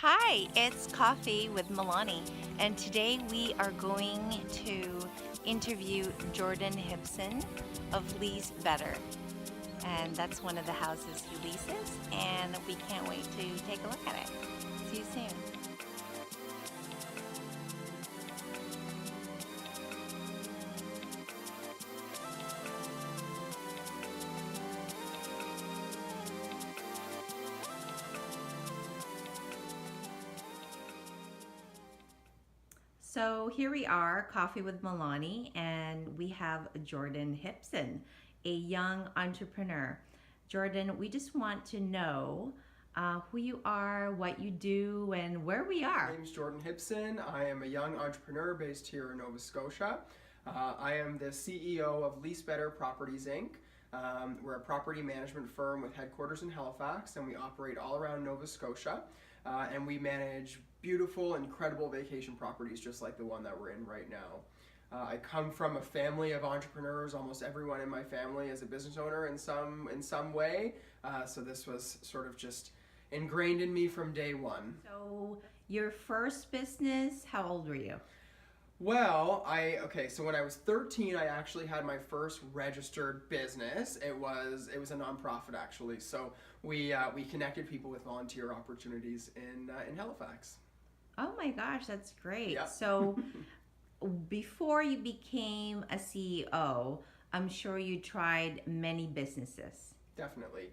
Hi, it's Coffee with Melānie, and today we are going to interview Jordan Hipson of Leasebetter. And that's one of the houses he leases, and we can't wait to take a look at it. See you soon. So here we are, Coffee with Melānie, and we have Jordan Hipson, a young entrepreneur. Jordan, we just want to know who you are, what you do, and where we are. My name is Jordan Hipson. I am a young entrepreneur based here in Nova Scotia. I am the CEO of Leasebetter Properties Inc. We're a property management firm with headquarters in Halifax, and we operate all around Nova Scotia. And we manage beautiful, incredible vacation properties just like the one that we're in right now. I come from a family of entrepreneurs. Almost everyone in my family is a business owner in some way. So this was sort of just ingrained in me from day one. So your first business, how old were you? Well, so when I was 13, I actually had my first registered business. It was a nonprofit actually. So we connected people with volunteer opportunities in Halifax. Oh my gosh, that's great. Yeah. So before you became a CEO, I'm sure you tried many businesses. Definitely.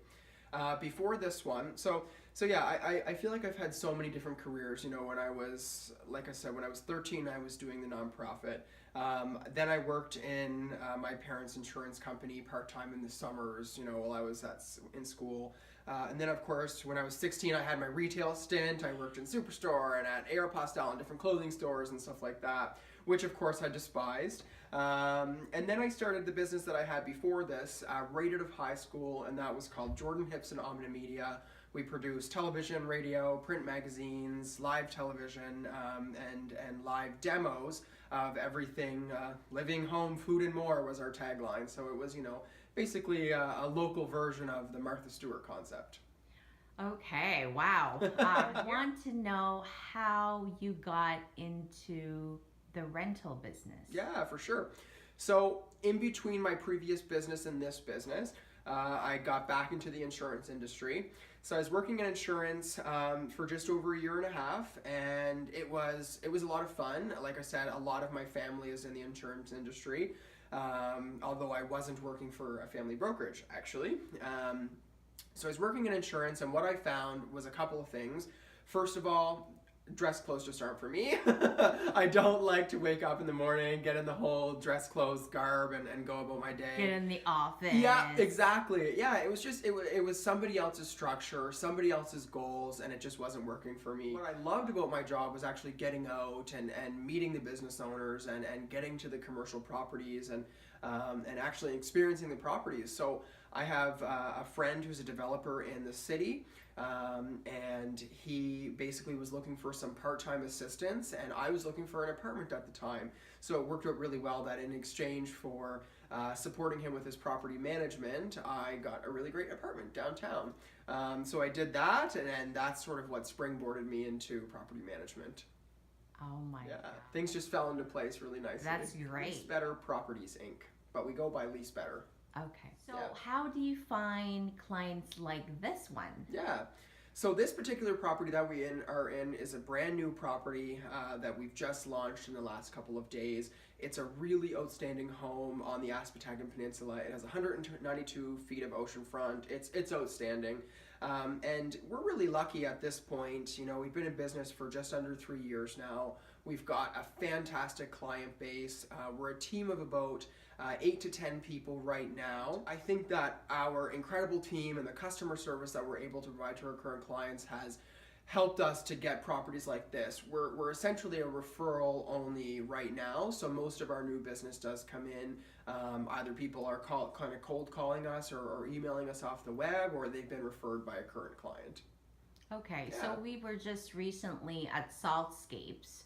Before this one, so yeah, I feel like I've had so many different careers. You know, like I said, when I was 13, I was doing the nonprofit. Then I worked in my parents' insurance company part-time in the summers, you know, while I was in school. And then, of course, when I was 16, I had my retail stint. I worked in Superstore and at Aeropostale and different clothing stores and stuff like that, which, of course, I despised. And then I started the business that I had before this, right out of high school, and that was called Jordan Hipson Omni Media. We produce television, radio, print magazines, live television, and live demos of everything. Living, home, food, and more was our tagline. So it was, you know, basically a local version of the Martha Stewart concept. Okay, wow. I want to know how you got into the rental business. Yeah, for sure. So in between my previous business and this business, I got back into the insurance industry. So I was working in insurance for just over a year and a half, and it was a lot of fun. Like I said, a lot of my family is in the insurance industry, although I wasn't working for a family brokerage, actually. So I was working in insurance, and what I found was a couple of things. First of all, dress clothes just aren't for me. I don't like to wake up in the morning, get in the whole dress clothes garb and go about my day. Get in the office. Yeah, exactly. Yeah, it was just, it was somebody else's structure, somebody else's goals, and it just wasn't working for me. What I loved about my job was actually getting out and meeting the business owners and getting to the commercial properties and actually experiencing the properties. So I have a friend who's a developer in the city, and he basically was looking for some part-time assistance, and I was looking for an apartment at the time. So it worked out really well that in exchange for supporting him with his property management, I got a really great apartment downtown. So I did that, and that's sort of what springboarded me into property management. Oh my God. Things just fell into place really nicely. That's great. Leasebetter Properties Inc. But we go by Leasebetter. Okay. So Yeah. how do you find clients like this one? Yeah. So this particular property that we are in is a brand new property that we've just launched in the last couple of days. It's a really outstanding home on the Aspatagan Peninsula. It has 192 feet of oceanfront. It's outstanding. And we're really lucky at this point. You know, we've been in business for just under 3 years now. We've got a fantastic client base. We're a team of about 8 to 10 people right now. I think that our incredible team and the customer service that we're able to provide to our current clients has helped us to get properties like this. We're essentially a referral only right now, so most of our new business does come in. Either people are kind of cold calling us or emailing us off the web, or they've been referred by a current client. Okay, Yeah. so we were just recently at Saltscapes.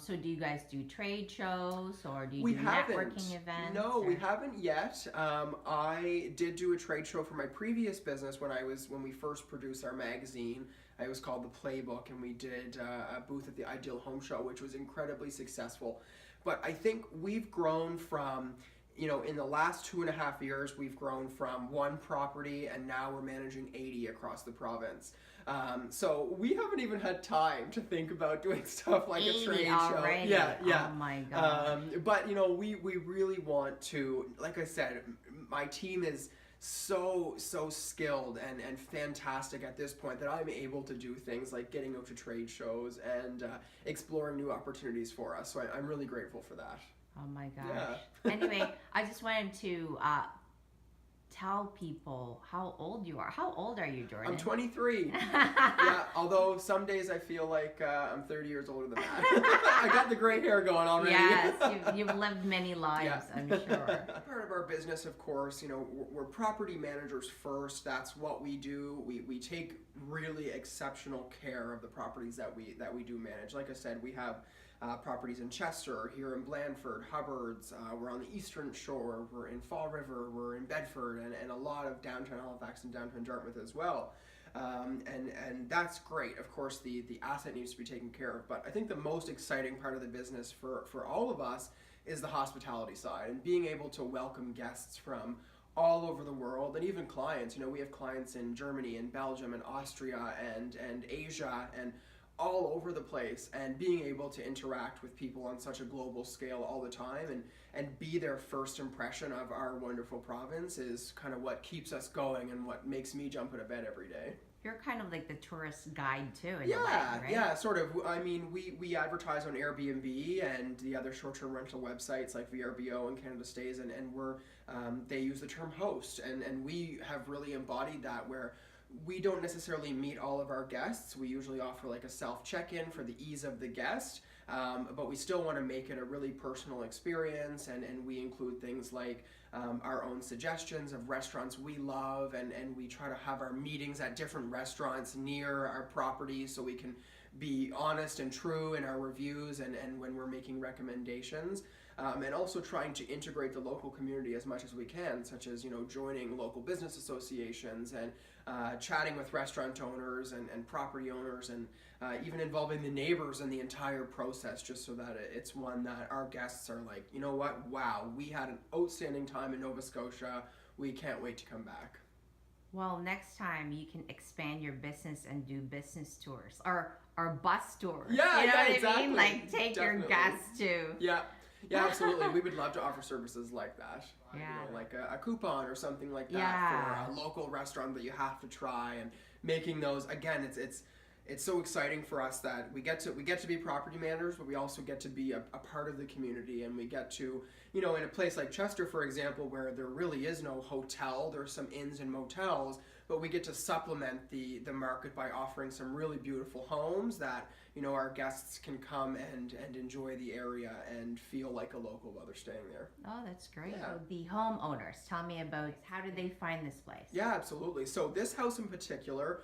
So do you guys do trade shows or do you do networking events? No, we haven't yet. I did do a trade show for my previous business when we first produced our magazine. It was called The Playbook, and we did a booth at the Ideal Home Show, which was incredibly successful. But I think we've grown from, in the last 2.5 years, we've grown from one property, and now we're managing 80 across the province. So we haven't even had time to think about doing stuff like a trade already. show. Yeah. Oh my God. But we really want to, like I said, my team is so skilled and fantastic at this point that I'm able to do things like getting out to trade shows and exploring new opportunities for us. So I'm really grateful for that. Oh my gosh. Yeah. Anyway, I just wanted to tell people how old you are. How old are you, Jordan? I'm 23. Yeah, although some days I feel like I'm 30 years older than that. I got the gray hair going already. Yes, you've lived many lives, I'm sure. Part of our business, of course, we're property managers first. That's what we do. We take really exceptional care of the properties that we do manage. Like I said, we have properties in Chester, here in Blandford, Hubbards, we're on the Eastern Shore, we're in Fall River, we're in Bedford, and a lot of downtown Halifax and downtown Dartmouth as well. And that's great. Of course, the asset needs to be taken care of, but I think the most exciting part of the business for all of us is the hospitality side, and being able to welcome guests from all over the world, and even clients. We have clients in Germany and Belgium and Austria and Asia and all over the place, and being able to interact with people on such a global scale all the time and be their first impression of our wonderful province is kind of what keeps us going and what makes me jump out of bed every day. You're kind of like the tourist guide too, in Yeah, a way, right? Yeah, sort of. I mean, we advertise on Airbnb and the other short-term rental websites like VRBO and Canada Stays, and we're they use the term host, and we have really embodied that, where we don't necessarily meet all of our guests. We usually offer like a self check-in for the ease of the guest, but we still want to make it a really personal experience, and we include things like our own suggestions of restaurants we love, and we try to have our meetings at different restaurants near our properties so we can be honest and true in our reviews and when we're making recommendations. And also trying to integrate the local community as much as we can, such as joining local business associations and chatting with restaurant owners and property owners, and even involving the neighbors in the entire process, just so that it's one that our guests are like, you know what, wow, we had an outstanding time in Nova Scotia, we can't wait to come back. Well, next time you can expand your business and do business tours or bus tours. Yeah, you know what exactly. I mean? Like take Definitely. your guests to. Yeah, absolutely. We would love to offer services like that. Yeah. Like a coupon or something like that Yeah. for a local restaurant that you have to try, and making those, again, it's so exciting for us that we get to be property managers, but we also get to be a part of the community, and we get to, in a place like Chester, for example, where there really is no hotel, there's some inns and motels, but we get to supplement the market by offering some really beautiful homes that, our guests can come and enjoy the area and feel like a local while they're staying there. Oh, that's great. Yeah. So the homeowners, tell me about how did they find this place? Yeah, absolutely. So this house in particular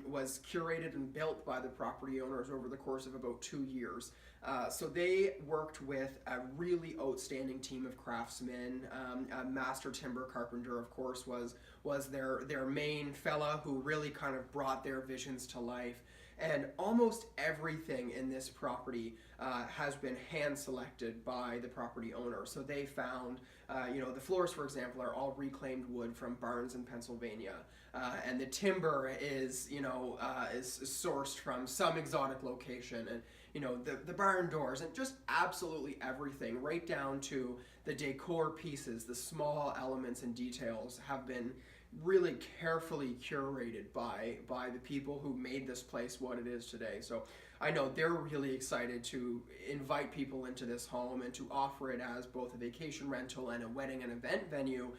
was curated and built by the property owners over the course of about 2 years. So they worked with a really outstanding team of craftsmen. A master timber carpenter, of course, was their main fella who really kind of brought their visions to life. And almost everything in this property has been hand selected by the property owner. So they found, the floors, for example, are all reclaimed wood from barns in Pennsylvania. And the timber is sourced from some exotic location. And, the barn doors, and just absolutely everything, right down to the decor pieces, the small elements and details, have been really carefully curated by the people who made this place what it is today. So I know they're really excited to invite people into this home and to offer it as both a vacation rental and a wedding and event venue,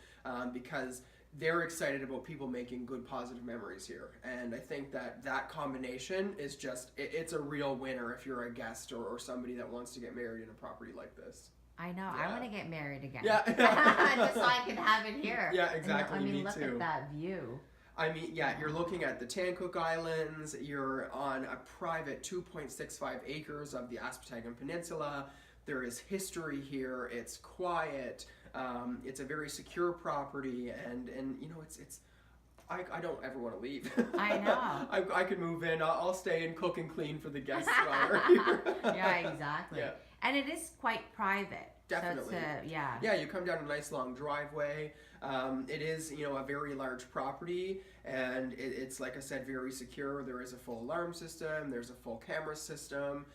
because they're excited about people making good, positive memories here. And I think that combination is just, it's a real winner if you're a guest or somebody that wants to get married in a property like this. I know. Yeah. I want to get married again. Yeah. Just so I can have it here. Yeah, exactly. And, Me look too. at that view. I mean, yeah, you're looking at the Tancook Islands, you're on a private 2.65 acres of the Aspatagon Peninsula. There is history here, it's quiet, it's a very secure property, and it's I don't ever want to leave. I know. I could move in. I'll stay and cook and clean for the guests while we're here. Yeah, exactly. Yeah. And it is quite private. Definitely. So it's yeah. Yeah, you come down a nice long driveway. It is, a very large property, and it's, like I said, very secure. There is a full alarm system. There's a full camera system.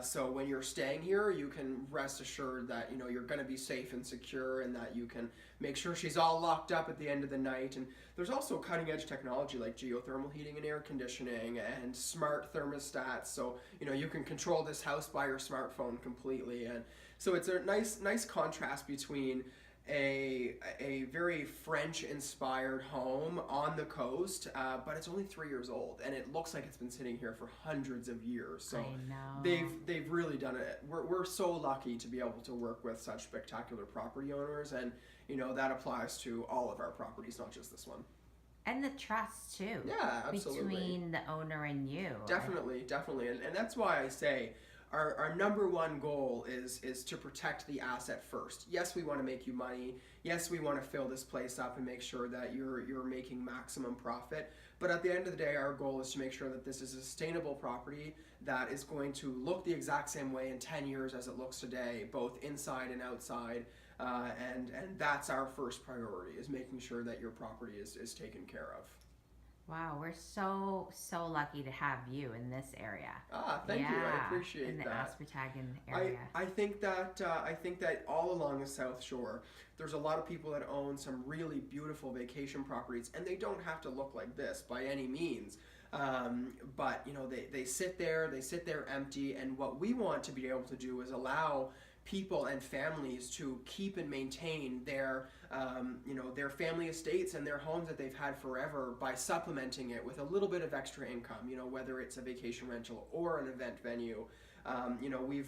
So when you're staying here, you can rest assured that, you're going to be safe and secure, and that you can make sure she's all locked up at the end of the night. And there's also cutting edge technology like geothermal heating and air conditioning and smart thermostats. So, you can control this house by your smartphone completely. And so it's a nice contrast between a very French-inspired home on the coast, but it's only 3 years old, and it looks like it's been sitting here for hundreds of years. So I know. they've really done it. We're so lucky to be able to work with such spectacular property owners, and that applies to all of our properties, not just this one. And the trust too. Yeah, absolutely. Between the owner and you. Definitely. And that's why I say our number one goal is to protect the asset first. Yes, we want to make you money. Yes, we want to fill this place up and make sure that you're making maximum profit. But at the end of the day, our goal is to make sure that this is a sustainable property that is going to look the exact same way in 10 years as it looks today, both inside and outside. And that's our first priority, is making sure that your property is taken care of. Wow, we're so lucky to have you in this area. Thank you. I appreciate in the that. Aspettagan area. I think that all along the South Shore, there's a lot of people that own some really beautiful vacation properties, and they don't have to look like this by any means. But they sit there empty, and what we want to be able to do is allow people and families to keep and maintain their family estates and their homes that they've had forever by supplementing it with a little bit of extra income, whether it's a vacation rental or an event venue.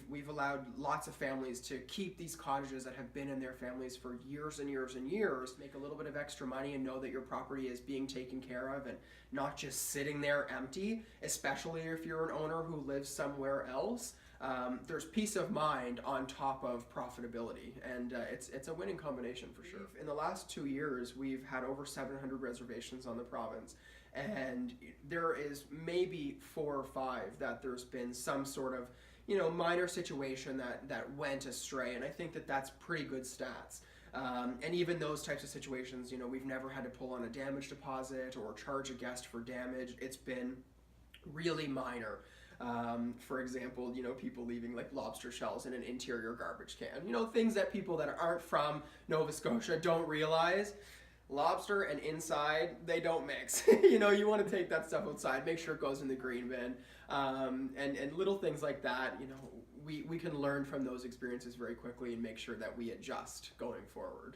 We've allowed lots of families to keep these cottages that have been in their families for years and years and years, make a little bit of extra money and know that your property is being taken care of and not just sitting there empty, especially if you're an owner who lives somewhere else. There's peace of mind on top of profitability, and it's a winning combination for sure. In the last 2 years, we've had over 700 reservations on the province, and there is maybe 4 or 5 that there's been some sort of minor situation that went astray, and I think that that's pretty good stats. And even those types of situations, we've never had to pull on a damage deposit or charge a guest for damage. It's been really minor. For example, people leaving like lobster shells in an interior garbage can. Things that people that aren't from Nova Scotia don't realize. Lobster and inside, they don't mix. You want to take that stuff outside, make sure it goes in the green bin. And little things like that, we can learn from those experiences very quickly and make sure that we adjust going forward.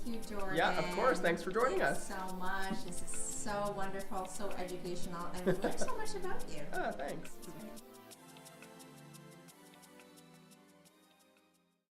you, Jordan. Yeah, of course. Thanks for joining us. So much. This is so wonderful, so educational, and we learned so much about you. Thanks.